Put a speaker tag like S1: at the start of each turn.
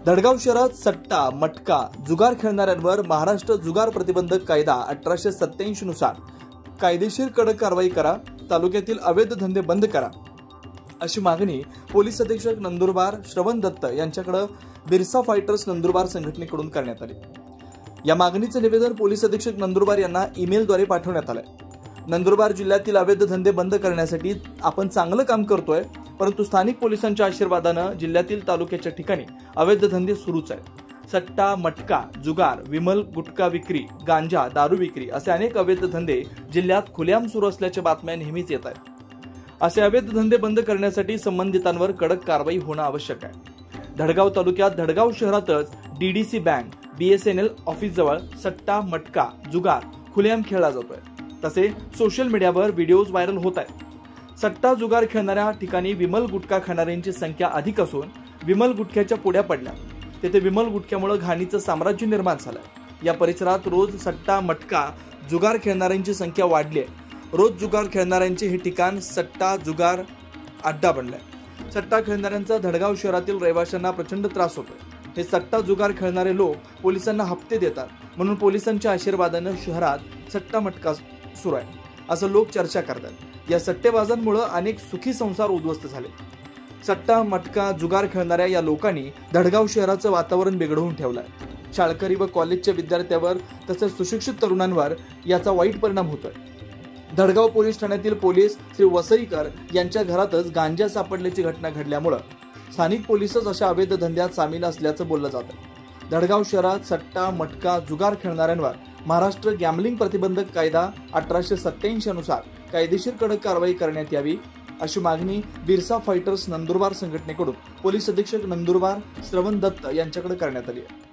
S1: धडगाव शहरात सट्टा, मटका, जुगार खेळणाऱ्यांवर महाराष्ट्र जुगार प्रतिबंधक कायदा 1887 नुसार कायदेशीर कडक कारवाई करा, तालुक्यातील अवैध धंदे बंद करा, अशी मागणी पोलीस अधीक्षक नंदुरबार श्रवण दत्त यांच्याकडे बिरसा फायटर्स नंदुरबार संघटनेकडून करण्यात आली। या मागणीचे निवेदन पोलीस अधीक्षक नंदुरबार यांना ईमेलद्वारे पाठवण्यात आले। नंदुरबार जिल्ह्यातील अवैध धंदे बंद करण्यासाठी आपण चांगलं काम करतोय, परंतु स्थानिक पोलिसांच्या आशीर्वादाने जिल्ह्यातील तालुक्याच्या ठिकाणी अवैध धंदे सुरूच आहेत। सट्टा, मटका, जुगार, विमल गुटखा विक्री, गांजा, दारू विक्री असे अनेक अवैध धंदे जिल्ह्यात खुलेआम सुरू असल्याच्या बातम्या नेहमीच येत आहेत। असे अवैध धंदे बंद करण्यासाठी संबंधितांवर कडक कारवाई होणं आवश्यक आहे। धडगाव तालुक्यात धडगाव शहरातच डीडीसी बँक, BSNL ऑफिस जवळ सट्टा, मटका, जुगार खुलेआम खेळला जातोय। तसे सोशल मीडियावर व्हिडिओज व्हायरल होत आहेत। सट्टा, जुगार खेळणाऱ्या ठिकाणी विमल गुटखा खाणाऱ्यांची संख्या अधिक असून विमल गुटख्याच्या पुड्या पडल्या। तेथे विमल गुटख्यामुळे घाणीचं साम्राज्य निर्माण झालं। या परिसरात रोज सट्टा, मटका, जुगार खेळणाऱ्यांची संख्या वाढली आहे। रोज जुगार खेळणाऱ्यांचे हे ठिकाण सट्टा, जुगार अड्डा बनलाय। सट्टा खेळणाऱ्यांचा धडगाव शहरातील रहिवाशांना प्रचंड त्रास होतोय। हे सट्टा, जुगार खेळणारे लोक पोलिसांना हप्ते देतात, म्हणून पोलिसांच्या आशीर्वादाने शहरात सट्टा, मटका सुरू आहे असं लोक चर्चा करतात। या सट्टेबाजांमुळे अनेक सुखी संसार उद्ध्वस्त झाले। सट्टा, मटका, जुगार खेळणाऱ्या या लोकांनी धडगाव शहराचं वातावरण बिघडवून ठेवलंय। शाळकरी व कॉलेजच्या विद्यार्थ्यांवर तसेच सुशिक्षित तरुणांवर याचा वाईट परिणाम होतोय। धडगाव पोलीस ठाण्यातील पोलीस श्री वसईकर यांच्या घरातच गांजा सापडल्याची घटना घडल्यामुळे स्थानिक पोलीसच अशा अवैध धंद्यात सामील असल्याचं बोललं जातं। धडगाव शहरात सट्टा, मटका, जुगार खेळणाऱ्यांवर महाराष्ट्र गॅम्बलिंग प्रतिबंधक कायदा 1887 नुसार कायदेशीर कडक कारवाई करण्यात यावी, अशी मागणी बिरसा फायटर्स नंदुरबार संघटनेकडून पोलीस अधीक्षक नंदुरबार श्रवण दत्त यांच्याकडे करण्यात आली आहे।